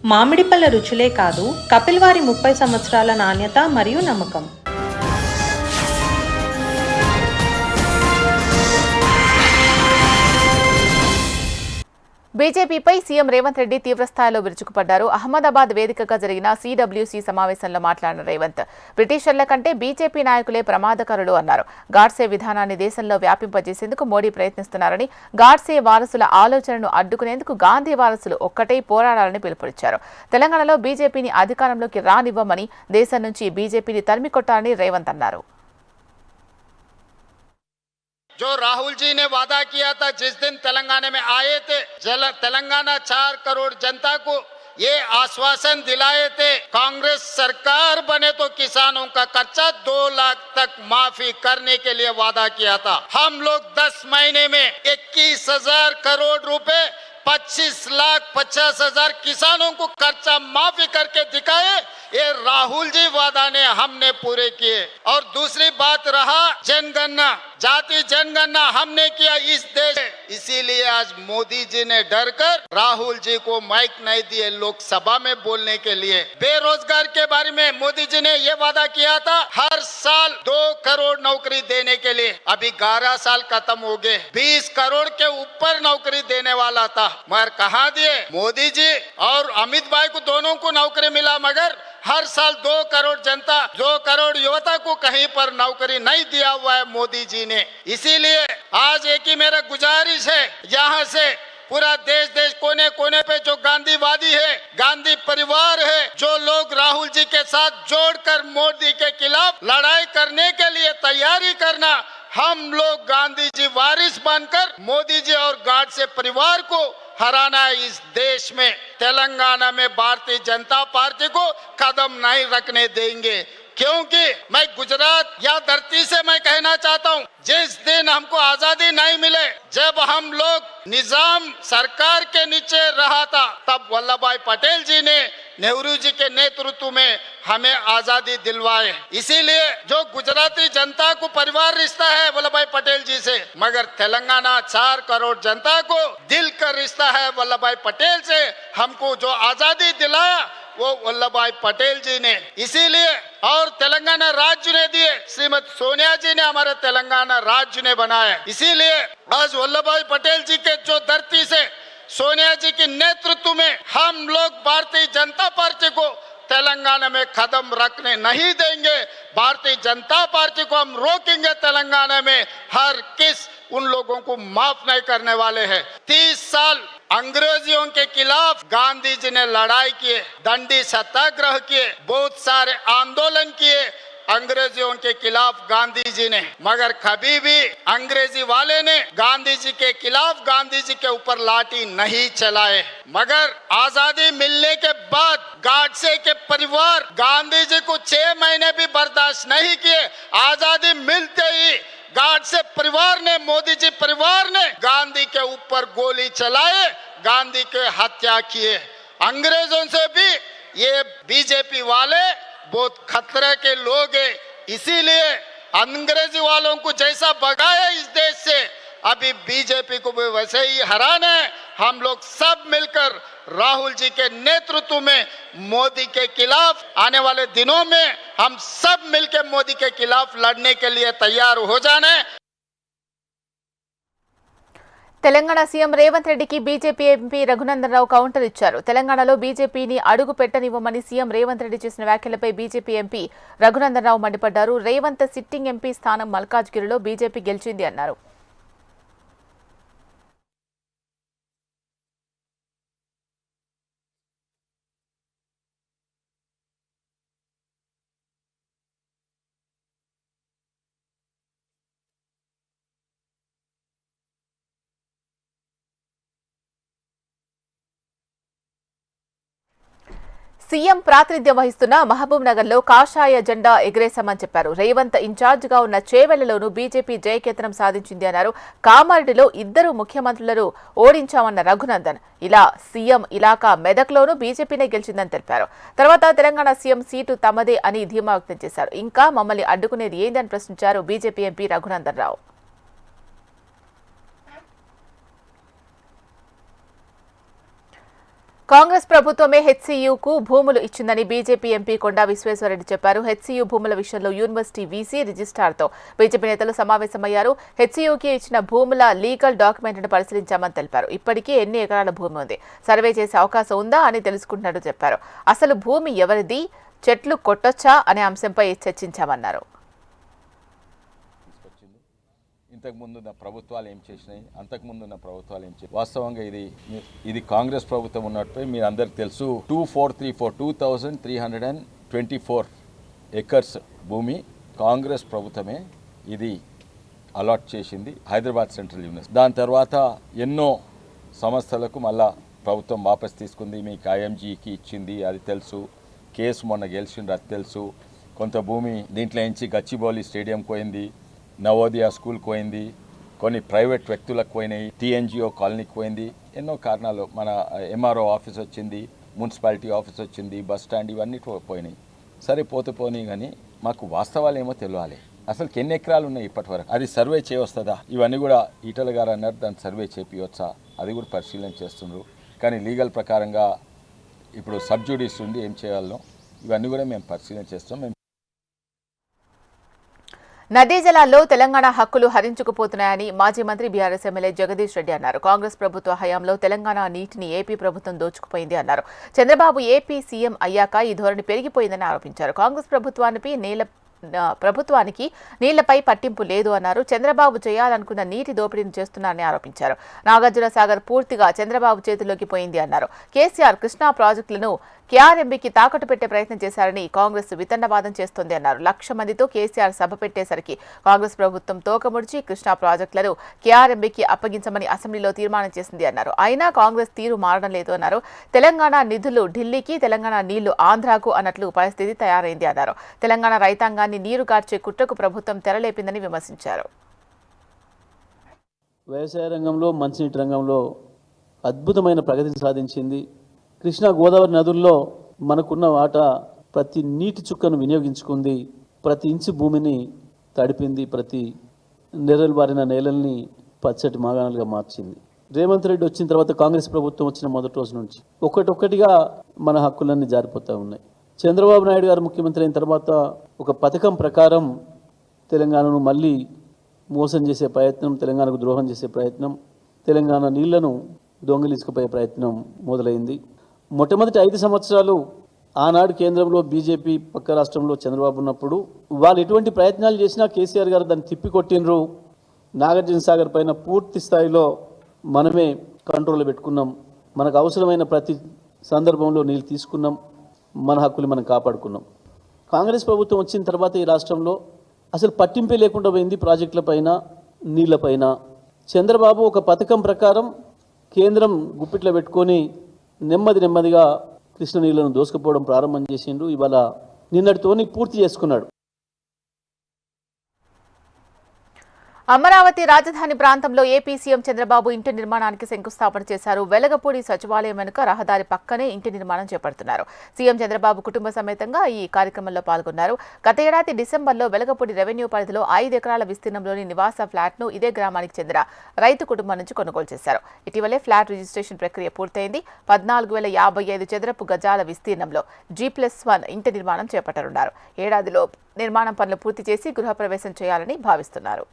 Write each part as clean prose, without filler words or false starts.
మామిడి పళ్ళ రుచులే కాదు, కపిల్ వారి 30 సంవత్సరాల నాణ్యత మరియు నమ్మకం. బీజేపీపై సీఎం రేవంత్ రెడ్డి తీవ్రస్థాయిలో విరుచుకుపడ్డారు. అహ్మదాబాద్ వేదికగా జరిగిన సిడబ్ల్యూసీ సమావేశంలో మాట్లాడిన రేవంత్, బ్రిటిషర్ల కంటే బీజేపీ నాయకులే ప్రమాదకరులు అన్నారు. గాడ్సే విధానాన్ని దేశంలో వ్యాపింపజేసేందుకు మోడీ ప్రయత్నిస్తున్నారని, గాడ్సే వారసుల ఆలోచనను అడ్డుకునేందుకు గాంధీ వారసులు ఒక్కటై పోరాడాలని పిలుపునిచ్చారు. తెలంగాణలో బీజేపీని అధికారంలోకి రానివ్వమని, దేశం నుంచి బీజేపీని తరిమికొట్టాలని రేవంత్ అన్నారు. जो राहुल जी ने वादा किया था जिस दिन तेलंगाना में आए थे, तेलंगाना 4 करोड़ जनता को ये आश्वासन दिलाए थे, कांग्रेस सरकार बने तो किसानों का कर्जा 2 लाख तक माफी करने के लिए वादा किया था। हम लोग 10 महीने में 21,000 करोड़ रुपए 25,50,000 किसानों को कर्जा माफी करके दिखाए। ये राहुल जी वादा ने हमने पूरे किए। और दूसरी बात रहा जनगणना, जाति जनगणना हमने किया इस देश, इसीलिए आज मोदी जी ने डर कर राहुल जी को माइक नहीं दिए लोकसभा में बोलने के लिए। बेरोजगार के बारे में मोदी जी ने ये वादा किया था हर साल 2 करोड़ नौकरी देने के लिए, अभी 11 साल खत्म हो गए, 20 करोड़ के ऊपर नौकरी देने वाला था, मगर कहाँ दिए? मोदी जी और अमित भाई को दोनों को नौकरी मिला, मगर हर साल 2 करोड़ जनता, 2 करोड़ युवता को कहीं पर नौकरी नहीं दिया हुआ है मोदी जी ने। इसीलिए आज एक ही मेरा गुजारिश है, यहाँ से पूरा देश कोने कोने पे जो गांधीवादी है, गांधी परिवार है, जो लोग राहुल जी के साथ जोड़कर मोदी के खिलाफ लड़ाई करने के लिए तैयारी करना, हम लोग गांधी जी वारिस बनकर मोदी जी और गाडसे परिवार को हराना है इस देश में। तेलंगाना में भारतीय जनता पार्टी को कदम नहीं रखने देंगे, क्योंकि मैं गुजरात या धरती से मैं कहना चाहता हूँ, जिस दिन हमको आजादी नहीं मिले, जब हम लोग निजाम सरकार के नीचे रहा था, तब वल्लभ भाई पटेल जी ने नेहरू जी के नेतृत्व में हमें आजादी दिलवाए। इसीलिए जो गुजराती जनता को परिवार रिश्ता है वल्लभ भाई पटेल जी से, मगर तेलंगाना 4 करोड़ जनता को दिल का रिश्ता है वल्लभ भाई पटेल से। हमको जो आजादी दिलाया वो वल्लभ भाई पटेल जी ने, इसीलिए और तेलंगाना राज्य ने दिए, श्रीमती सोनिया जी ने हमारे तेलंगाना राज्य ने बनाया। इसीलिए आज वल्लभ भाई पटेल जी के जो धरती से सोनिया जी के नेतृत्व में हम लोग भारतीय जनता पार्टी को तेलंगाना में कदम रखने नहीं देंगे। भारतीय जनता पार्टी को हम रोकेंगे तेलंगाना में, हर किस उन लोगों को माफ नहीं करने वाले हैं। 30 साल अंग्रेजियों के खिलाफ गांधी जी ने लड़ाई किए, दंडी सत्याग्रह किए, बहुत सारे आंदोलन किए अंग्रेजियों के खिलाफ गांधी जी ने, मगर कभी भी अंग्रेजी वाले ने गांधी जी के खिलाफ गांधी जी के ऊपर लाठी नहीं चलाए। मगर आजादी मिलने के बाद गाडसे के परिवार गांधी जी को 6 महीने भी बर्दाश्त नहीं किए। आजादी मिलते ही गाडसे परिवार ने, मोदी जी परिवार ने गांधी के ऊपर गोली चलाए, गांधी के हत्या किए। अंग्रेजों से भी ये बीजेपी वाले बहुत खतरे के लोग हैं, इसीलिए अंग्रेजी वालों को जैसा भगाया इस देश से, अभी बीजेपी को भी वैसे ही हराना है। हम लोग सब मिलकर राहुल जी के नेतृत्व में मोदी के खिलाफ आने वाले दिनों में हम सब मिलकर मोदी के खिलाफ लड़ने के लिए तैयार हो जाना है। తెలంగాణ సీఎం రేవంత్ రెడ్డికి BJP MP Raghunandan Rao counter ఇచ్చారు. తెలంగాణలో బీజేపీని అడుగు పెట్టనివ్వమని సీఎం రేవంత్ రెడ్డి చేసిన వ్యాఖ్యలపై బీజేపీ ఎంపీ రఘునందన్ రావు మండిపడ్డారు. రేవంత్ సిట్టింగ్ ఎంపీ స్థానం మల్కాజ్గిరిలో బీజేపీ గెలిచింది అన్నారు. సీఎం ప్రాతినిధ్యం వహిస్తున్న మహబూబ్ నగర్ లో కాషాయ జెండా ఎగరేశామని చెప్పారు. రేవంత్ ఇన్ఛార్జ్ గా ఉన్న చేవెళ్లలోనూ బీజేపీ జయకేతనం సాధించింది అన్నారు. కామారెడ్డిలో 2 ముఖ్యమంత్రులను ఓడించామన్న రఘునందన్, ఇలా సీఎం ఇలాకా మెదక్లోనూ బీజేపీనే గెలిచిందని తెలిపారు. తర్వాత తెలంగాణ సీఎం సీటు తమదే అని ధీమా వ్యక్తం చేశారు. ఇంకా మమ్మల్ని అడ్డుకునేది ఏందని ప్రశ్నించారు బీజేపీ ఎంపీ రఘునందన్ రావు. కాంగ్రెస్ ప్రభుత్వమే హెచ్సీయూకు భూములు ఇచ్చిందని బీజేపీ ఎంపీ కొండా విశ్వేశ్వరరెడ్డి చెప్పారు. హెచ్సీయూ భూముల విషయంలో యూనివర్సిటీ వీసీ రిజిస్ట్రార్తో బీజేపీ నేతలు సమావేశమయ్యారు. హెచ్సీయూకి ఇచ్చిన భూముల లీగల్ డాక్యుమెంట్ను పరిశీలించామని తెలిపారు. ఇప్పటికీ ఎన్ని ఎకరాల భూమి ఉంది, సర్వే చేసే అవకాశం ఉందా అని తెలుసుకుంటున్నట్టు చెప్పారు. అసలు భూమి ఎవరిది, చెట్లు కొట్టొచ్చా అనే అంశంపై చర్చించామన్నారు. ఇంతకుముందున్న ప్రభుత్వాలు ఏం చేసినాయి, అంతకుముందున్న ప్రభుత్వాలు ఏం చేసినాయి, వాస్తవంగా ఇది కాంగ్రెస్ ప్రభుత్వం ఉన్నట్టుపై మీరు అందరికి తెలుసు. 2324 ఎకర్స్ భూమి కాంగ్రెస్ ప్రభుత్వమే ఇది అలాట్ చేసింది హైదరాబాద్ సెంట్రల్ యూనివర్సిటీ. దాని తర్వాత ఎన్నో సంస్థలకు మళ్ళా ప్రభుత్వం వాపస్ తీసుకుంది. మీకు ఐఎంజీకి ఇచ్చింది, అది తెలుసు. కేసు మొన్న గెలిచిండ్రు, అది తెలుసు. కొంత భూమి దీంట్లో నుంచి గచ్చిబౌలి స్టేడియం పోయింది, నవోదయ స్కూల్కి పోయింది, కొన్ని ప్రైవేట్ వ్యక్తులకు పోయినాయి, టీఎన్జిఓ కాలనీకి పోయింది. ఎన్నో కారణాలు, మన ఎంఆర్ఓ ఆఫీస్ వచ్చింది, మున్సిపాలిటీ ఆఫీస్ వచ్చింది, బస్ స్టాండ్, ఇవన్నీ పోయినాయి. సరే పోనీ కానీ మాకు వాస్తవాలు ఏమో తెలియాలి. అసలు ఎన్ని ఎకరాలు ఉన్నాయి ఇప్పటి వరకు, అది సర్వే చేయవస్తుందా? ఇవన్నీ కూడా ఈటల గారు అన్నారు, దాన్ని సర్వే చేపియవచ్చా, అది కూడా పరిశీలన చేస్తున్నారు. కానీ లీగల్ ప్రకారంగా ఇప్పుడు సబ్జుడిస్ ఉండి ఏం చేయాలనో ఇవన్నీ కూడా మేము పరిశీలన చేస్తాం. నదీ జలాల్లో తెలంగాణ హక్కులు హరించుకుపోతున్నాయని మాజీ మంత్రి బీఆర్ఎస్ ఎమ్మెల్యే జగదీష్ రెడ్డి అన్నారు. కాంగ్రెస్ ప్రభుత్వ హయాంలో తెలంగాణ నీటిని ఏపీ ప్రభుత్వం దోచుకుపోయింది అన్నారు. చంద్రబాబు ఏపీ సీఎం అయ్యాక ఈ ధోరణి పెరిగిపోయిందని ఆరోపించారు. కాంగ్రెస్ ప్రభుత్వానికి నీళ్లపై పట్టింపు లేదు అన్నారు. చంద్రబాబు చేయాలనుకున్న నీటి దోపిడీని చేస్తున్నారని ఆరోపించారు. నాగార్జున సాగర్ పూర్తిగా చంద్రబాబు చేతిలోకి పోయింది అన్నారు. కేసీఆర్ కృష్ణా ప్రాజెక్టులను కేఆర్ఎంబీకి తాకట్టు పెట్టే ప్రయత్నం చేశారని కాంగ్రెస్ వితండవాదం చేస్తోంది అన్నారు. 1,00,000 మందితో కేసీఆర్ సభ పెట్టేసరికి కాంగ్రెస్ ప్రభుత్వం తోకముడిచి కృష్ణా ప్రాజెక్టులను కేఆర్ఎంబీకి అప్పగించమని అసెంబ్లీలో తీర్మానం చేసింది అన్నారు. అయినా కాంగ్రెస్ తీరు మారడం లేదు అన్నారు. తెలంగాణ నిధులు ఢిల్లీకి, తెలంగాణ నీళ్లు ఆంధ్రాకు అన్నట్లు పరిస్థితి తయారైంది అన్నారు. తెలంగాణ రైతాంగాన్ని నీరుగార్చే కుట్రకు ప్రభుత్వం తెరలేపిందని విమర్శించారు. వ్యవసాయ రంగంలో, మంచినీటి రంగంలో అద్భుతమైన ప్రగతిని సాధించింది. కృష్ణా గోదావరి నదుల్లో మనకున్న వాటా ప్రతి నీటి చుక్కను వినియోగించుకుంది, ప్రతి ఇంచు భూమిని తడిపింది, ప్రతి నెర్రలు బారిన నేలల్ని పచ్చటి మాగాణాలుగా మార్చింది. రేవంత్ రెడ్డి వచ్చిన తర్వాత, కాంగ్రెస్ ప్రభుత్వం వచ్చిన మొదటి రోజు నుంచి ఒక్కటొక్కటిగా మన హక్కులన్నీ జారిపోతూ ఉన్నాయి. చంద్రబాబు నాయుడు గారు ముఖ్యమంత్రి అయిన తర్వాత ఒక పథకం ప్రకారం తెలంగాణను మళ్ళీ మోసం చేసే ప్రయత్నం, తెలంగాణకు ద్రోహం చేసే ప్రయత్నం, తెలంగాణ నీళ్లను దొంగిలించుకుపోయే ప్రయత్నం మొదలైంది. మొట్టమొదటి 5 సంవత్సరాలు ఆనాడు కేంద్రంలో బీజేపీ, పక్క రాష్ట్రంలో చంద్రబాబు ఉన్నప్పుడు వాళ్ళు ఎటువంటి ప్రయత్నాలు చేసినా కేసీఆర్ గారు దాన్ని తిప్పికొట్టినరు. నాగార్జున సాగర్ పైన పూర్తి స్థాయిలో మనమే కంట్రోల్లో పెట్టుకున్నాం. మనకు అవసరమైన ప్రతి సందర్భంలో నీళ్ళు తీసుకున్నాం, మన హక్కులు మనం కాపాడుకున్నాం. కాంగ్రెస్ ప్రభుత్వం వచ్చిన తర్వాత ఈ రాష్ట్రంలో అసలు పట్టింపే లేకుండా పోయింది ప్రాజెక్టులపైన, నీళ్లపైన. చంద్రబాబు ఒక పథకం ప్రకారం కేంద్రం గుప్పిట్లో పెట్టుకొని నెమ్మదిగా కృష్ణ నీళ్లను దోసుకుపోవడం ప్రారంభం చేసిండు. ఇవాళ నిన్నటితోని పూర్తి చేసుకున్నాడు. అమరావతి రాజధాని ప్రాంతంలో ఏపీ సీఎం చంద్రబాబు ఇంటి నిర్మాణానికి శంకుస్థాపన చేశారు. వెలగపూడి సచివాలయం వెనుక రహదారి పక్కనే ఇంటి నిర్మాణం చేపడుతున్నారు. సీఎం చంద్రబాబు కుటుంబ సమేతంగా ఈ కార్యక్రమంలో పాల్గొన్నారు. గత ఏడాది డిసెంబర్లో వెలగపూడి రెవెన్యూ పరిధిలో 5 ఎకరాల విస్తీర్ణంలోని నివాస ఫ్లాట్ను ఇదే గ్రామానికి చెందిన రైతు కుటుంబం నుంచి కొనుగోలు చేశారు. ఇటీవలే ఫ్లాట్ రిజిస్ట్రేషన్ ప్రక్రియ పూర్తయింది. 14,055 చదరపు గజాల విస్తీర్ణంలో G+1 ఇంటి నిర్మాణం చేపట్టనున్నారు. ఏడాదిలో నిర్మాణం పనులు పూర్తి చేసి గృహప్రవేశం చేయాలని భావిస్తున్నారు.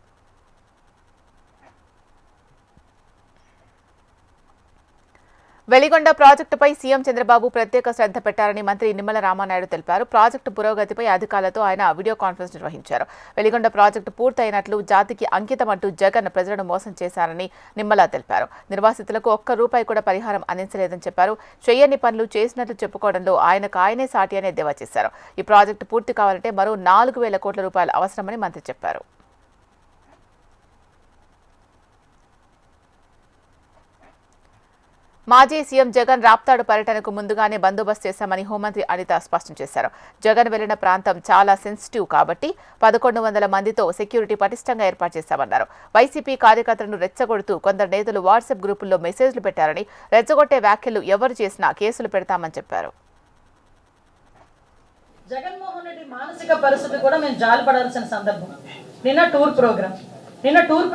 వెలిగొండ ప్రాజెక్టుపై సీఎం చంద్రబాబు ప్రత్యేక శ్రద్ధ పెట్టారని మంత్రి నిమ్మల రామానాయుడు తెలిపారు. ప్రాజెక్టు పురోగతిపై అధికారులతో ఆయన వీడియో కాన్ఫరెన్స్ నిర్వహించారు. వెలిగొండ ప్రాజెక్టు పూర్తయినట్లు, జాతికి అంకితమంటూ జగన్ ప్రజలను మోసం చేశారని నిమ్మల తెలిపారు. నిర్వాసితులకు ₹1 కూడా పరిహారం అందించలేదని చెప్పారు. చేయని పనులు చేసినట్లు చెప్పుకోవడంలో ఆయనే సాటి అని ఎద్దేవా చేశారు. ఈ ప్రాజెక్టు పూర్తి కావాలంటే మరో ₹4,000 కోట్ల అవసరమని మంత్రి చెప్పారు. మాజీ సీఎం జగన్ రాప్తాడు పర్యటనకు ముందుగానే బందోబస్తు చేశామని హోంమంత్రి అనిత స్పష్టం చేశారు. జగన్ వెళ్లిన ప్రాంతం చాలా సెన్సిటివ్ కాబట్టి 1,100 మందితో సెక్యూరిటీ పటిష్టంగా ఏర్పాటు చేశామన్నారు. వైసీపీ కార్యకర్తలను రెచ్చగొడుతూ కొందరు నేతలు వాట్సాప్ గ్రూపుల్లో మెసేజ్లు పెట్టారని, రెచ్చగొట్టే వ్యాఖ్యలు ఎవరు చేసినా కేసులు పెడతామని చెప్పారు. జగన్మోహన్ రెడ్డి మానసిక పరిస్థితి కూడా మేము జాలిపడాల్సిన సందర్భం. నిన్న టూర్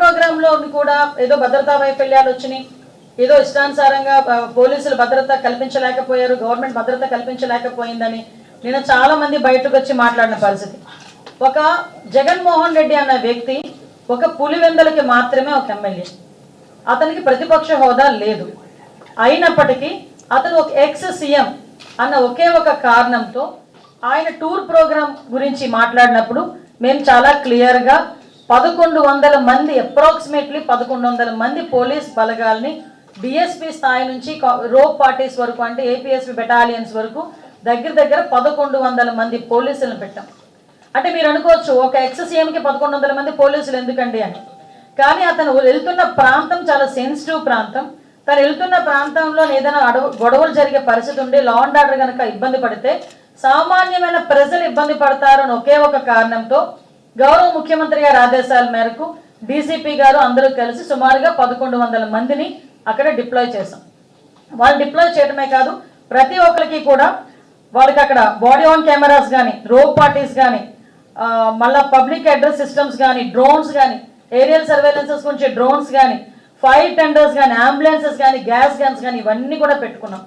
ప్రోగ్రామ్ లో కూడా ఏదో భద్రతా వైఫల్యాలు వచ్చినాయి, ఏదో ఇష్టానుసారంగా పోలీసులు భద్రత కల్పించలేకపోయారు, గవర్నమెంట్ భద్రత కల్పించలేకపోయిందని నేను చాలా మంది బయటకు వచ్చి మాట్లాడిన పరిస్థితి. ఒక జగన్మోహన్ రెడ్డి అన్న వ్యక్తి ఒక పులివెందులకి మాత్రమే ఒక ఎమ్మెల్యే, అతనికి ప్రతిపక్ష హోదా లేదు. అయినప్పటికీ అతను ఒక ఎక్స్ సీఎం అన్న ఒకే ఒక కారణంతో ఆయన టూర్ ప్రోగ్రామ్ గురించి మాట్లాడినప్పుడు మేము చాలా క్లియర్గా 1100 మంది, అప్రాక్సిమేట్లీ 1100 మంది పోలీస్ బలగాల్ని డిఎస్పీ స్థాయి నుంచి రోప్ పార్టీస్ వరకు, అంటే ఏపీఎస్పీ బెటాలియన్స్ వరకు దగ్గర 1100 మంది పోలీసులను పెట్టాం. అంటే మీరు అనుకోవచ్చు ఒక ఎక్స్ సీఎంకి 1100 మంది పోలీసులు ఎందుకండి అని. కానీ అతను వెళ్తున్న ప్రాంతం చాలా సెన్సిటివ్ ప్రాంతం. తను వెళ్తున్న ప్రాంతంలో ఏదైనా గొడవలు జరిగే పరిస్థితి ఉండి లా అండ్ ఆర్డర్ కనుక ఇబ్బంది పడితే సామాన్యమైన ప్రజలు ఇబ్బంది పడతారు అని ఒకే ఒక కారణంతో గౌరవ ముఖ్యమంత్రి గారి ఆదేశాల మేరకు డీసీపీ గారు అందరూ కలిసి సుమారుగా 1100 మందిని అక్కడ డిప్లాయ్ చేశాం. వాళ్ళు డిప్లాయ్ చేయడమే కాదు, ప్రతి ఒక్కరికి కూడా వాళ్ళకి అక్కడ బాడీ ఆన్ కెమెరాస్ కానీ, రోప్ పార్టీస్ కానీ, మళ్ళీ పబ్లిక్ అడ్రస్ సిస్టమ్స్ కానీ, డ్రోన్స్ కానీ, ఏరియల్ సర్వేలెన్సెస్ గురించి డ్రోన్స్ కానీ, ఫైర్ టెండర్స్ కానీ, అంబులెన్సెస్ కానీ, గ్యాస్ గన్స్ కానీ ఇవన్నీ కూడా పెట్టుకున్నాం.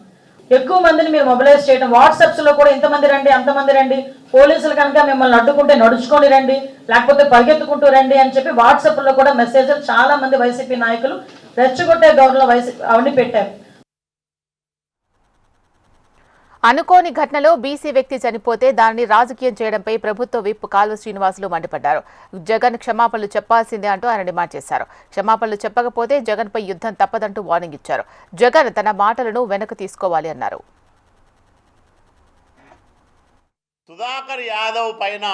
ఎక్కువ మందిని మీరు మొబిలైజ్ చేయడం, వాట్సాప్స్లో కూడా ఇంతమంది రండి అంతమంది రండి, పోలీసులు కనుక మిమ్మల్ని అడ్డుకుంటే నడుచుకొని రండి, లేకపోతే పరిగెత్తుకుంటూ రండి అని చెప్పి వాట్సాప్లో కూడా మెసేజ్లు చాలా మంది వైసీపీ నాయకులు రెచ్చగొట్టే ధోరణిలో అవన్నీ పెట్టారు. అనుకోని ఘటనలో బీసీ వ్యక్తి చనిపోతే దానిని రాజకీయం చేయడంపై ప్రభుత్వ విప్ కాల్వ శ్రీనివాసులు మండిపడ్డారు. జగన్ క్షమాపణలు చెప్పాల్సిందే అంటూ ఆయన డిమాండ్ చేశారు. క్షమాపణలు చెప్పకపోతే జగన్పై యుద్ధం తప్పదంటూ వార్నింగ్ ఇచ్చారు. జగన్ తన మాటలను వెనక్కి తీసుకోవాలి అన్నారు. సుధాకర్ యాదవ్ పైన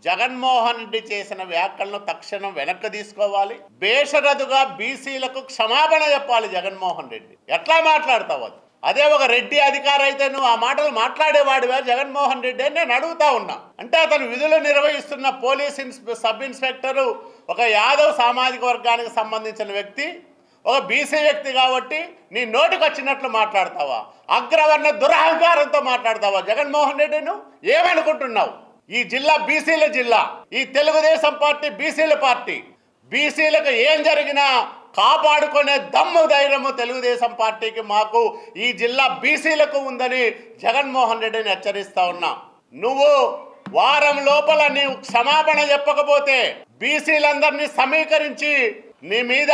జగన్మోహన్ రెడ్డి చేసిన వ్యాఖ్యలను తక్షణం వెనక్కి తీసుకోవాలి. బేషరతుగా బీసీలకు క్షమాపణ చెప్పాలి జగన్మోహన్ రెడ్డి. ఎట్లా మాట్లాడతావు? అదే ఒక రెడ్డి అధికారి అయితే నువ్వు ఆ మాటలు మాట్లాడేవాడివే జగన్మోహన్ రెడ్డి అని నేను అడుగుతా ఉన్నా. అంటే అతను విధులు నిర్వహిస్తున్న పోలీస్ సబ్ ఇన్స్పెక్టరు ఒక యాదవ్ సామాజిక వర్గానికి సంబంధించిన వ్యక్తి, ఒక బీసీ వ్యక్తి కాబట్టి నీ నోటికి వచ్చినట్లు మాట్లాడతావా? అగ్రవర్ణ దురహంకారంతో మాట్లాడతావా జగన్మోహన్ రెడ్డి? నువ్వు ఏమనుకుంటున్నావు? ఈ జిల్లా బీసీల జిల్లా, ఈ తెలుగుదేశం పార్టీ బీసీల పార్టీ. బీసీలకు ఏం జరిగినా కాపాడుకునే దమ్ము ధైర్యము తెలుగుదేశం పార్టీకి, మాకు ఈ జిల్లా బీసీలకు ఉందని జగన్మోహన్ రెడ్డిని హెచ్చరిస్తా ఉన్నా. నువ్వు వారం లోపల నీవు క్షమాపణ చెప్పకపోతే బీసీలందరినీ సమీకరించి నీ మీద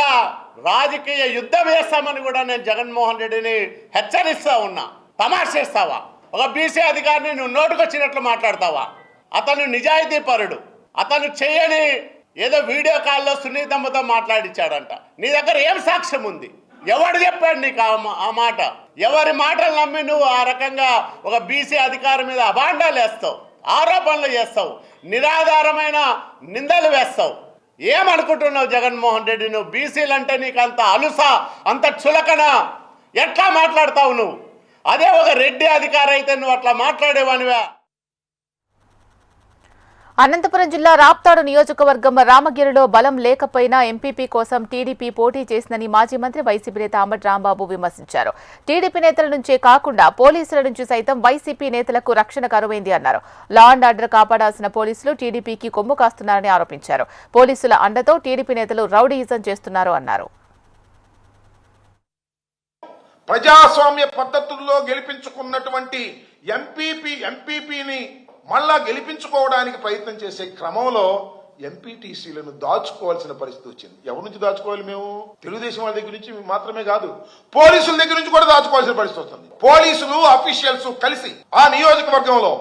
రాజకీయ యుద్ధం వేస్తామని కూడా నేను జగన్మోహన్ రెడ్డిని హెచ్చరిస్తా ఉన్నా. తమాషేస్తావా? ఒక బీసీ అధికారిని నువ్వు నోటుకొచ్చినట్లు మాట్లాడతావా? అతను నిజాయితీ పరుడు. అతను చేయని ఏదో వీడియో కాల్లో సునీతమ్మతో మాట్లాడించాడంట. నీ దగ్గర ఏం సాక్ష్యం ఉంది? ఎవడు చెప్పాడు నీకు ఆ మాట? ఎవరి మాటలు నమ్మి నువ్వు ఆ రకంగా ఒక బీసీ అధికారి మీద అభాండాలు వేస్తావు, ఆరోపణలు చేస్తావు, నిరాధారమైన నిందలు వేస్తావు? ఏమనుకుంటున్నావు జగన్మోహన్ రెడ్డి? నువ్వు బీసీలు అంటే నీకు అంత అలుస, అంత చులకన? ఎట్లా మాట్లాడతావు నువ్వు? అదే ఒక రెడ్డి అధికారి అయితే నువ్వు అట్లా మాట్లాడేవానివా? అనంతపురం జిల్లా రాప్తాడు నియోజకవర్గం రామగిరిలో బలం లేకపోయినా ఎంపీపీ కోసం టీడీపీ పోటీ చేసిందని మాజీ మంత్రి వైసీపీ నేత అంబటి రాంబాబు విమర్శించారు. టీడీపీ నేతల నుంచే కాకుండా పోలీసుల నుంచి సైతం వైసీపీ నేతలకు రక్షణ కరువైంది అన్నారు. లా అండ్ ఆర్డర్ కాపాడాల్సిన పోలీసులు టీడీపీకి కొమ్ము కాస్తున్నారని ఆరోపించారు. పోలీసుల అండతో టీడీపీ నేతలు రౌడీయిజం చేస్తున్నారు అన్నారు. ప్రజాస్వామ్య పద్ధతుల్లో గెలిపించుకున్నటువంటి ఎంపీపీని మళ్ళా గెలిపించుకోవడానికి ప్రయత్నం చేసే క్రమంలో ఎంపీటీసీలను దాచుకోవాల్సిన పరిస్థితి వచ్చింది. ఎవరి నుంచి దాచుకోవాలి? మేము తెలుగుదేశం వాళ్ళ దగ్గర నుంచి మాత్రమే కాదు, పోలీసుల దగ్గర నుంచి కూడా దాచుకోవాల్సిన పరిస్థితి వస్తుంది. పోలీసులు అఫీషియల్స్ కలిసి ఆ నియోజకవర్గంలో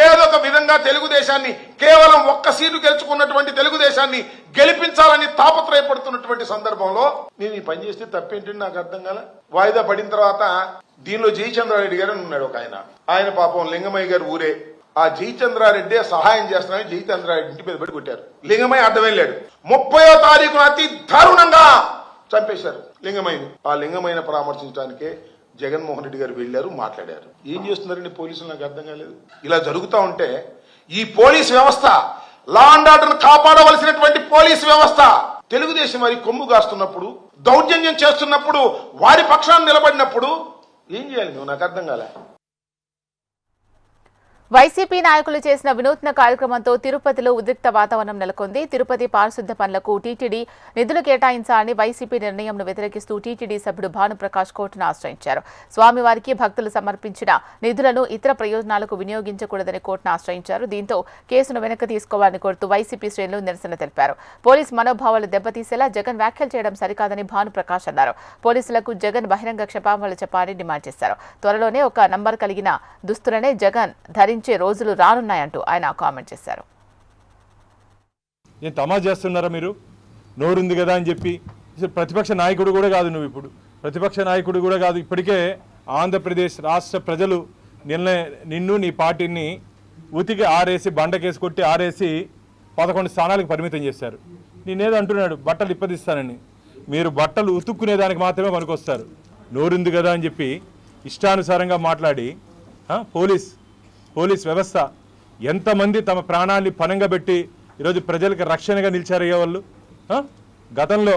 ఏదో ఒక విధంగా తెలుగుదేశాన్ని, కేవలం ఒక్క సీటు గెలుచుకున్నటువంటి తెలుగుదేశాన్ని గెలిపించాలని తాపత్రయపడుతున్నటువంటి సందర్భంలో నేను ఈ పని చేస్తే తప్పేంటంటే నాకు అర్థం కాల. వాయిదా పడిన తర్వాత దీనిలో జయచంద్రారెడ్డి గారు ఉన్నాడు ఒక ఆయన పాపం లింగమయ్య గారు ఊరే. ఆ జయచంద్రారెడ్డి సహాయం చేస్తున్నారని జయచంద్రారెడ్డి ఇంటి మీద పడి కొట్టారు. లింగమయ్య అడ్డం వెళ్ళాడు. 30వ తారీఖున అతి దారుణంగా చంపేశారు లింగమయ్యని. ఆ లింగమయ్యని పరామర్శించడానికే జగన్మోహన్ రెడ్డి గారు వెళ్లారు, మాట్లాడారు. ఏం చేస్తున్నారండి పోలీసులు? నాకు అర్థం కాలేదు. ఇలా జరుగుతూ ఉంటే ఈ పోలీస్ వ్యవస్థ, లా అండ్ ఆర్డర్ కాపాడవలసినటువంటి పోలీస్ వ్యవస్థ తెలుగుదేశం మరి కొమ్ము కాస్తున్నప్పుడు, దౌర్జన్యం చేస్తున్నప్పుడు, వారి పక్షాన్ని నిలబడినప్పుడు ఏం చేయాలి నువ్వు? నాకు అర్థం కాలే. వైసీపీ నాయకులు చేసిన వినూత్న కార్యక్రమంతో తిరుపతిలో ఉద్రిక్త వాతావరణం నెలకొంది. తిరుపతి పారిశుద్ధ్య పనులకు టీటీడీ నిధులు కేటాయించాలని వైసీపీ నిర్ణయంను వ్యతిరేకిస్తూ టీటీడీ సభ్యుడు భానుప్రకాష్ కోర్టును ఆశ్రయించారు. స్వామివారికి భక్తులు సమర్పించిన నిధులను ఇతర ప్రయోజనాలకు వినియోగించకూడదని కోర్టును ఆశ్రయించారు. దీంతో కేసును వెనక్కి తీసుకోవాలని కోరుతూ వైసీపీ శ్రేణులు నిరసన తెలిపారు. పోలీస్ మనోభావాలు దెబ్బతీసేలా జగన్ వ్యాఖ్యలు చేయడం సరికాదని భానుప్రకాష్ అన్నారు. పోలీసులకు జగన్ బహిరంగ క్షమాపణలు చెప్పాలని డిమాండ్ చేశారు. త్వరలోనే ఒక నంబర్ కలిగిన దుస్తులనే జగన్ రోజులు రానున్నాయంటూ ఆయన కామెంట్ చేశారు. ఏం తమాషా చేస్తున్నారా మీరు? నోరుంది కదా అని చెప్పి ప్రతిపక్ష నాయకుడు కూడా కాదు, నువ్వు ఇప్పుడు ప్రతిపక్ష నాయకుడు కూడా కాదు. ఇప్పటికే ఆంధ్రప్రదేశ్ రాష్ట్ర ప్రజలు నిన్ను నీ పార్టీని ఉతికి ఆరేసి బండకేసి కొట్టి ఆరేసి 11 స్థానాలకు పరిమితం చేశారు. నేనేదో అంటున్నాడు బట్టలు ఇప్పదిస్తానని. మీరు బట్టలు ఉతుక్కునేదానికి మాత్రమే పనికొస్తారు. నోరుంది కదా అని చెప్పి ఇష్టానుసారంగా మాట్లాడి పోలీస్ వ్యవస్థ ఎంతమంది తమ ప్రాణాన్ని పణంగా పెట్టి ఈరోజు ప్రజలకు రక్షణగా నిలిచారయ్యే వాళ్ళు. గతంలో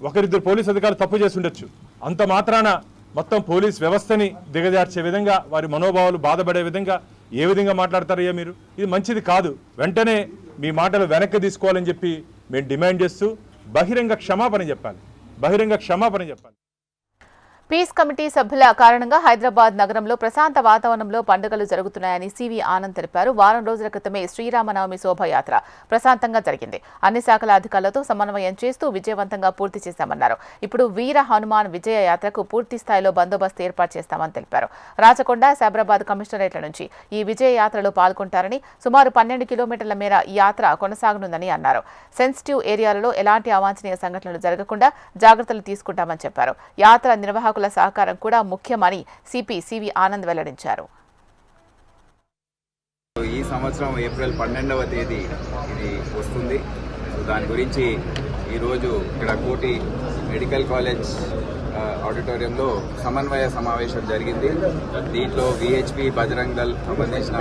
ఒకరిద్దరు పోలీస్ అధికారులు తప్పు చేసి ఉండొచ్చు. అంత మాత్రాన మొత్తం పోలీస్ వ్యవస్థని దిగజార్చే విధంగా, వారి మనోభావాలు బాధపడే విధంగా ఏ విధంగా మాట్లాడతారయ్యా మీరు? ఇది మంచిది కాదు. వెంటనే మీ మాటలు వెనక్కి తీసుకోవాలని చెప్పి మేము డిమాండ్ చేస్తూ బహిరంగ క్షమాపణ చెప్పాలి. పీస్ కమిటీ సభ్యుల కారణంగా హైదరాబాద్ నగరంలో ప్రశాంత వాతావరణంలో పండుగలు జరుగుతున్నాయని సివి ఆనంద్ తెలిపారు. వారం రోజుల క్రితమే శ్రీరామనవమి శోభయాత్ర ప్రశాంతంగా జరిగింది. అన్ని శాఖల అధికారులతో సమన్వయం చేస్తూ విజయవంతంగా పూర్తి చేశామన్నారు. ఇప్పుడు వీర హనుమాన్ విజయ యాత్రకు పూర్తి స్థాయిలో బందోబస్తు ఏర్పాటు చేస్తామని తెలిపారు. రాచకొండ, సైబరాబాద్ కమిషనరేట్ల నుంచి ఈ విజయ యాత్రలో పాల్గొంటారని, సుమారు 12 కిలోమీటర్ల మేర ఈ యాత్ర కొనసాగనుందని అన్నారు. సెన్సిటివ్ ఏరియాలలో ఎలాంటి అవాంఛనీయ సంఘటనలు జరగకుండా జాగ్రత్తలు తీసుకుంటామని చెప్పారు. యాత్ర నిర్వాహకుల సహకారం కూడా ముఖ్యమని సివి ఆనంద్ వెల్లడించారు. ఈ సంవత్సరం ఏప్రిల్ 12వ తేదీ ఇది వస్తుంది. దాని గురించి ఈరోజు ఇక్కడ కోటి మెడికల్ కాలేజ్ ఆడిటోరియంలో సమన్వయ సమావేశం జరిగింది. దీంట్లో విహెచ్పి, బజరంగ్ దళ్ సంబంధించిన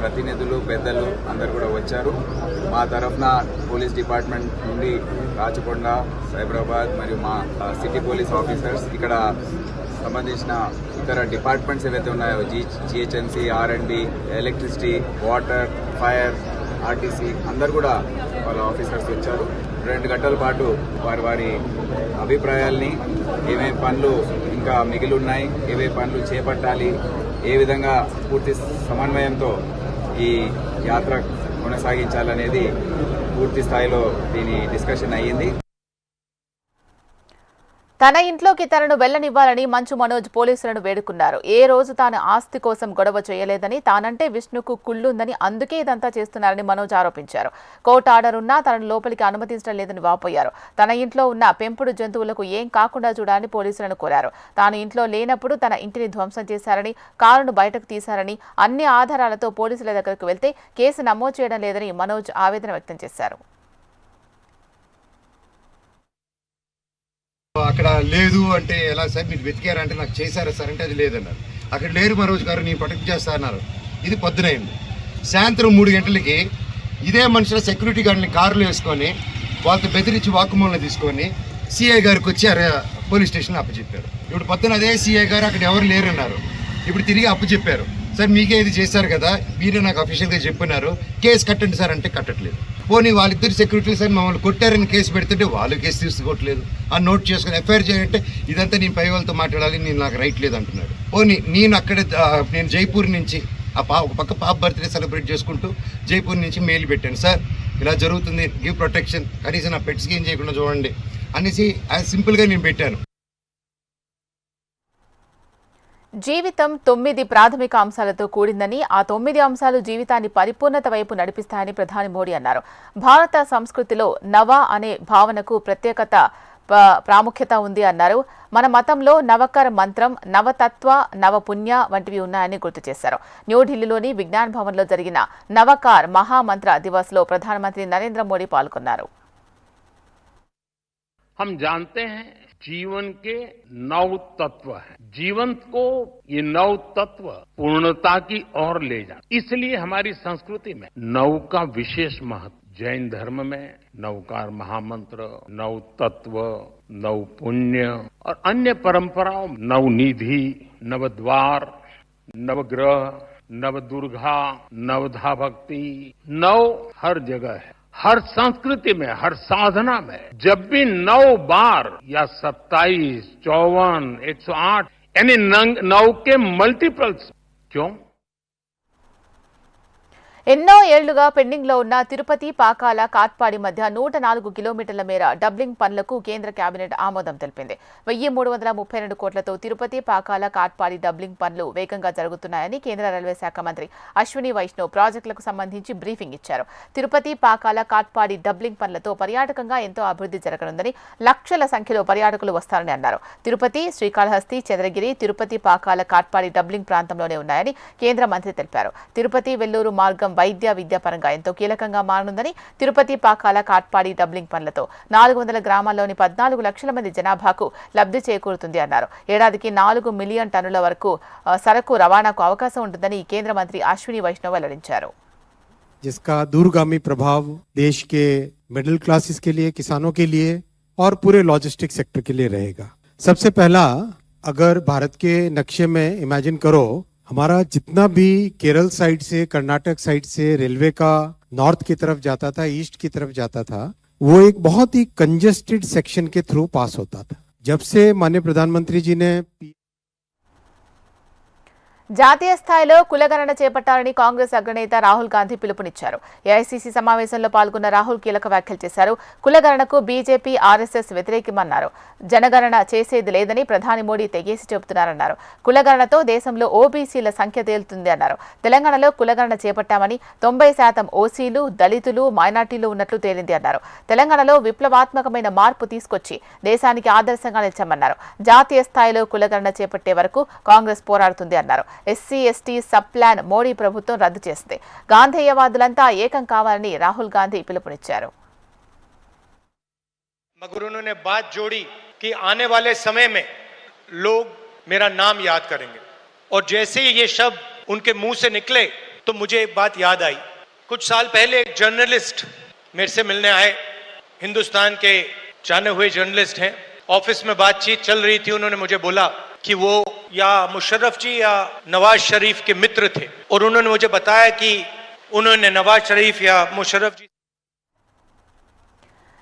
ప్రతినిధులు, పెద్దలు అందరు కూడా వచ్చారు. మా తరఫున పోలీస్ డిపార్ట్మెంట్ నుండి రాచకొండ, సైబరాబాద్ మరియు మా సిటీ పోలీస్ ఆఫీసర్స్, ఇక్కడ సంబంధించిన ఇతర డిపార్ట్మెంట్స్ ఏవైతే ఉన్నాయో జిహెచ్ఎంసీ, ఆర్ఎండ్బి, ఎలక్ట్రిసిటీ, వాటర్, ఫైర్, ఆర్టీసీ అందరు కూడా వాళ్ళ ఆఫీసర్స్ వచ్చారు. 2 గంటల పాటు వారి అభిప్రాయాల్ని, ఏమేమి పనులు ఇంకా మిగిలి ఉన్నాయి, ఏమేమి పనులు చేపట్టాలి, ఏ విధంగా పూర్తి సమన్వయంతో ఈ యాత్ర కొనసాగించాలనేది పూర్తి స్థాయిలో దీని డిస్కషన్ అయ్యింది. తన ఇంట్లోకి తనను వెళ్లనివ్వాలని మంచు మనోజ్ పోలీసులను వేడుకున్నారు. ఏ రోజు తాను ఆస్తి కోసం గొడవ చేయలేదని, తానంటే విష్ణుకు కుళ్ళుందని, అందుకే ఇదంతా చేస్తున్నారని మనోజ్ ఆరోపించారు. కోర్టు ఆర్డర్ ఉన్నా తనను లోపలికి అనుమతించడం లేదని వాపోయారు. తన ఇంట్లో ఉన్న పెంపుడు జంతువులకు ఏం కాకుండా చూడాలని పోలీసులను కోరారు. తాను ఇంట్లో లేనప్పుడు తన ఇంటిని ధ్వంసం చేశారని, కారును బయటకు తీశారని, అన్ని ఆధారాలతో పోలీసుల దగ్గరకు వెళ్తే కేసు నమోదు చేయడం లేదని మనోజ్ ఆవేదన వ్యక్తం చేశారు. అక్కడ లేదు అంటే ఎలా సార్, మీరు వెతికారంటే నాకు చేశారా సార్ అంటే అది లేదన్నారు. అక్కడ లేరు మనోజ్ గారు, నేను ప్రొటెక్ట్ చేస్తా అన్నారు. ఇది పొద్దునైంది. సాయంత్రం 3 గంటలకి ఇదే మనుషుల సెక్యూరిటీ గార్డ్ని కారులో వేసుకొని వాళ్ళతో బెదిరించి వాక్కుమూలన తీసుకొని సిఐ గారికి వచ్చి పోలీస్ స్టేషన్ అప్పచెప్పారు. ఇప్పుడు పొద్దున అదే సిఐ గారు అక్కడ ఎవరు లేరన్నారు. ఇప్పుడు తిరిగి అప్పచెప్పారు. సార్ మీకే ఇది చేశారు కదా, మీరే నాకు అఫీషియల్గా చెప్పినారు, కేసు కట్టండి సార్ అంటే కట్టట్లేదు. పోనీ వాళ్ళిద్దరు సెక్యూరిటీ సార్ మమ్మల్ని కొట్టారని కేసు పెడుతుంటే వాళ్ళు కేసు తీసుకోవట్లేదు. ఆ నోట్ చేసుకుని ఎఫ్ఐఆర్ చేయాలంటే ఇదంతా నేను పై వాళ్ళతో మాట్లాడాలి, నేను నాకు రైట్ లేదు అంటున్నాడు. పోనీ నేను జైపూర్ నుంచి ఒక పక్క పాప బర్త్డే సెలబ్రేట్ చేసుకుంటూ జైపూర్ నుంచి మెయిల్ పెట్టాను, సార్ ఇలా జరుగుతుంది, గివ్ ప్రొటెక్షన్, కనీసం నా పెట్స్కి ఏం చేయకుండా చూడండి అనేసి సింపుల్గా నేను పెట్టాను. జీవితం 9 ప్రాథమిక అంశాలతో కూడిందని, ఆ 9 అంశాలు జీవితాన్ని పరిపూర్ణత వైపు నడిపిస్తాయని ప్రధాని మోడీ అన్నారు. భారత సంస్కృతిలో నవ అనే భావనకు ప్రత్యేకత ప్రాముఖ్యత ఉంది అన్నారు. మన మతంలో నవకర్ మంత్రం, నవతత్వ, నవపుణ్య వంటివి ఉన్నాయని గుర్తు చేశారు. న్యూఢిల్లీలోని విజ్ఞాన్ భవన్లో జరిగిన నవకార్ మహామంత్ర దివస్లో ప్రధానమంత్రి నరేంద్ర మోడీ పాల్గొన్నారు. हम जानते हैं जीवन के 9 तत्व हैं। जीवन को ये 9 तत्व पूर्णता की ओर ले जाते, इसलिए हमारी संस्कृति में 9 का विशेष महत्व। जैन धर्म में नवकार महामंत्र, 9 तत्व, 9 पुण्य और अन्य परंपराओं, 9 निधि, नवद्वार, नवग्रह, नवदुर्गा, नवधा भक्ति, नव हर जगह है, हर संस्कृति में, हर साधना में। जब भी 9 बार या 27, 54, 108 यानी 9 के मल्टीपल्स क्यों? ఎన్నో ఏళ్లుగా పెండింగ్ లో ఉన్న తిరుపతి పాకాల కాట్పాడి మధ్య 104 కిలోమీటర్ల మేర డబ్లింగ్ పనులకు కేంద్ర కేబినెట్ ఆమోదం తెలిపింది. 1332 కోట్లతో తిరుపతి పాకాల కాట్పాడి డబ్లింగ్ పనులు వేగంగా జరుగుతున్నాయని కేంద్ర రైల్వే శాఖ మంత్రి అశ్విని వైష్ణవ్ ప్రాజెక్టులకు సంబంధించి బ్రీఫింగ్ ఇచ్చారు. తిరుపతి పాకాల కాట్పాడి డబ్లింగ్ పనులతో పర్యాటకంగా ఎంతో అభివృద్ధి జరగనుందని, లక్షల సంఖ్యలో పర్యాటకులు వస్తారని అన్నారు. తిరుపతి, శ్రీకాళహస్తి, చంద్రగిరి, తిరుపతి పాకాల కాట్పాడి డబ్లింగ్ ప్రాంతంలోనే ఉన్నాయని కేంద్ర మంత్రి తెలిపారు. తిరుపతి వెల్లూరు మార్గం వైద్య విద్య పరంగా ఎంతో కీలకంగా మారనుందని, తిరుపతి పాకాల కాట్పాడి డబ్లింగ్ పనులతో 400 గ్రామాల్లోని 14 లక్షల మంది జనాభాకు లబ్ధి చేకూరుతుంది అన్నారు. ఏడాదికి 4 మిలియన్ టన్నుల వరకు సరకు రవాణాకు అవకాశం ఉంటుందని కేంద్ర మంత్రి అశ్విని వైష్ణవ్ వెల్లడించారు. जिसका दूरगामी प्रभाव देश के मिडिल क्लासेस के लिए, किसानों के लिए और पूरे लॉजिस्टिक सेक्टर के लिए रहेगा. सबसे पहला, अगर भारत के नक्शे में इमेजिन करो, हमारा जितना भी केरल साइड से, कर्नाटक साइड से रेलवे का नॉर्थ की तरफ जाता था, ईस्ट की तरफ जाता था, वो एक बहुत ही कंजेस्टेड सेक्शन के थ्रू पास होता था. जब से माननीय प्रधानमंत्री जी ने జాతీయ స్థాయిలో కులగణన చేపట్టాలని కాంగ్రెస్ అగ్రనేత రాహుల్ గాంధీ పిలుపునిచ్చారు. ఏఐసీసీ సమావేశంలో పాల్గొన్న రాహుల్ కీలక వ్యాఖ్యలు చేశారు. కులగణనకు బీజేపీ, ఆర్ఎస్ఎస్ వ్యతిరేకమన్నారు. జనగణన చేసేది లేదని ప్రధాని మోడీ తెగేసి చెబుతున్నారన్నారు. కులగణనతో దేశంలో ఓబీసీల సంఖ్య తేలుతుంది అన్నారు. తెలంగాణలో కులగణన చేపట్టామని 90% ఓసీలు, దళితులు, మైనార్టీలు ఉన్నట్లు తేలింది అన్నారు. తెలంగాణలో విప్లవాత్మకమైన మార్పు తీసుకొచ్చి దేశానికి ఆదర్శంగా నిలిచామన్నారు. జాతీయ స్థాయిలో కులగణన చేపట్టే వరకు కాంగ్రెస్ పోరాడుతుంది అన్నారు. SC ST sub plan Modi ప్రభుత్వం రద్దు చేసింది. గాంధేయవాదులంతా ఏకం కావాలని రాహుల్ గాంధీ పిలుపునిచ్చారు. मगर उन्होंने बात जोड़ी कि आने वाले समय में लोग मेरा नाम याद करेंगे, और जैसे ही ये शब्द उनके मुंह से निकले तो मुझे एक बात याद आई. कुछ साल पहले एक जर्नलिस्ट मेरे से मिलने आए. हिंदुस्तान के जाने हुए जर्नलिस्ट हैं. ऑफिस में बातचीत चल रही थी. उन्होंने मुझे बोला कि वो या मुशर्रफ जी या नवाज शरीफ के मित्र थे, और उन्होंने मुझे बताया कि उन्होंने नवाज शरीफ या मुशर्रफ जी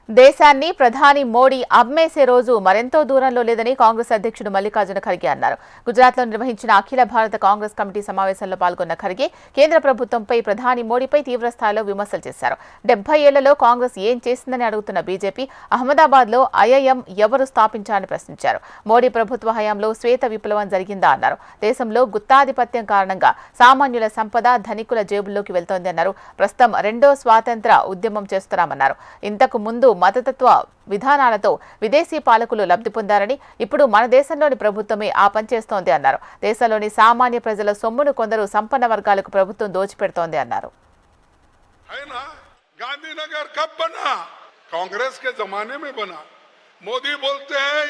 దేశాన్ని ప్రధాని మోడీ అమ్మేసే రోజు మరెంతో దూరంలో లేదని కాంగ్రెస్ అధ్యక్షుడు మల్లికార్జున ఖర్గే అన్నారు. గుజరాత్లో నిర్వహించిన అఖిల భారత కాంగ్రెస్ కమిటీ సమావేశంలో పాల్గొన్న ఖర్గే కేంద్ర ప్రభుత్వంపై ప్రధాని మోడీపై తీవ్రస్థాయిలో విమర్శలు చేశారు. 70 ఏళ్లలో కాంగ్రెస్ ఏం చేసిందని అడుగుతున్న బీజేపీ, అహ్మదాబాద్లో ఐఐఎం ఎవరు స్థాపించారని ప్రశ్నించారు. మోడీ ప్రభుత్వ హయాంలో శ్వేత విప్లవం జరిగిందా అన్నారు. దేశంలో గుత్తాధిపత్యం కారణంగా సామాన్యుల సంపద ధనికుల జేబుల్లోకి వెళ్తోంది అన్నారు. ప్రస్తుతం రెండో స్వాతంత్ర ఉద్యమం చేస్తున్నామన్నారు. ఇంతకు ముందు మతతత్వ విధానాలతో విదేశీ పాలకులు లబ్ధి పొందారని, ఇప్పుడు మన దేశంలోని ప్రభుత్వమే ఆ పనిచేస్తోంది అన్నారు. దేశంలోని సామాన్య ప్రజల సొమ్మును కొందరు సంపన్న వర్గాలకు ప్రభుత్వం దోచిపెడుతోంది అన్నారు. गांधीनगर कब बना? कांग्रेस के जमाने में बना. मोदी बोलते हैं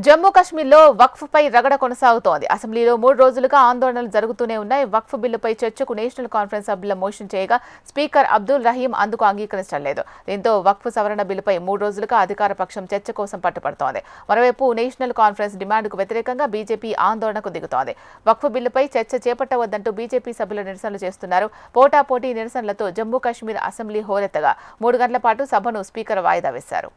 జమ్మూ కాశ్మీర్లో వక్ఫ్పై రగడ కొనసాగుతోంది. అసెంబ్లీలో 3 రోజులుగా ఆందోళనలు జరుగుతూనే ఉన్నాయి. వక్ఫ్ బిల్లుపై చర్చకు నేషనల్ కాన్ఫరెన్స్ సభ్యుల మోషన్ చేయగా స్పీకర్ అబ్దుల్ రహీం అందుకు అంగీకరించడం లేదు. దీంతో వక్ఫ్ సవరణ బిల్లుపై 3 రోజులుగా అధికార పక్షం చర్చ కోసం పట్టుపడుతోంది. మరోవైపు నేషనల్ కాన్ఫరెన్స్ డిమాండ్కు వ్యతిరేకంగా బీజేపీ ఆందోళనకు దిగుతోంది. వక్ఫ్ బిల్లుపై చర్చ చేపట్టవద్దంటూ బీజేపీ సభ్యులు నిరసనలు చేస్తున్నారు. పోటాపోటీ నిరసనలతో జమ్మూ కాశ్మీర్ అసెంబ్లీ హోరెత్తగా 3 గంటల పాటు సభను స్పీకర్ వాయిదా వేశారు.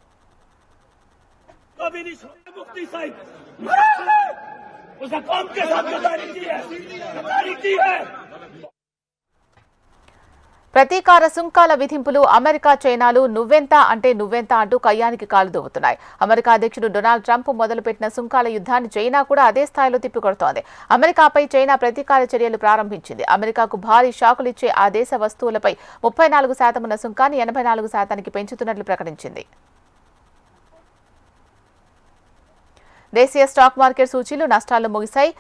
ప్రతీకార సుంకాల విధింపులు అమెరికా, చైనాలు నువ్వెంత అంటే నువ్వెంత అంటూ కయ్యానికి కాలు దువ్వుతున్నాయి. అమెరికా అధ్యక్షుడు డొనాల్డ్ ట్రంప్ మొదలుపెట్టిన సుంకాల యుద్ధాన్ని చైనా కూడా అదే స్థాయిలో తిప్పికొడుతోంది. అమెరికాపై చైనా ప్రతీకార చర్యలు ప్రారంభించింది. అమెరికాకు భారీ షాకులిచ్చే ఆ దేశ వస్తువులపై 34% ఉన్న సుంకాన్ని 84%కి పెంచుతున్నట్లు ప్రకటించింది. దేశీయ స్టాక్ మార్కెట్ సూచీలు నష్టాల్లో ముగిశాయి.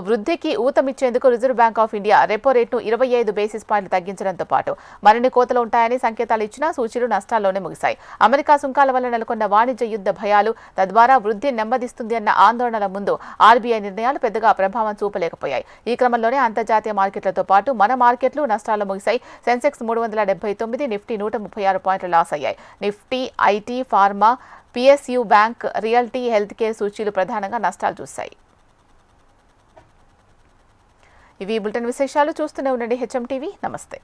వృద్ధికి ఊతమిచ్చేందుకు Reserve Bank of India repo రేటును 25 బేసిస్ పాయింట్లు తగ్గించడంతో పాటు మరిన్ని కోతలు ఉంటాయని సంకేతాలు ఇచ్చినా సూచీలు నష్టాల్లోనే ముగిశాయి. అమెరికా సుంకాల వల్ల నెలకొన్న వాణిజ్య యుద్ధ భయాలు, తద్వారా వృద్ధి నెమ్మదిస్తుంది అన్న ఆందోళనల ముందు ఆర్బీఐ నిర్ణయాలు పెద్దగా ప్రభావం చూపలేకపోయాయి. ఈ క్రమంలోనే అంతర్జాతీయ మార్కెట్లతో పాటు మన మార్కెట్లు నష్టాల్లో ముగిశాయి. సెన్సెక్స్ 379, నిఫ్టీ 136 పాయింట్లు లాస్ అయ్యాయి. Nifty, IT, pharma, PSU bank, realty, health care సూచీలు ప్రధానంగా నష్టాలు చూశాయి. ఇవి బులెటిన్ విశేషాలు. చూస్తూనే ఉండండి హెచ్ఎం టీవీ. నమస్తే.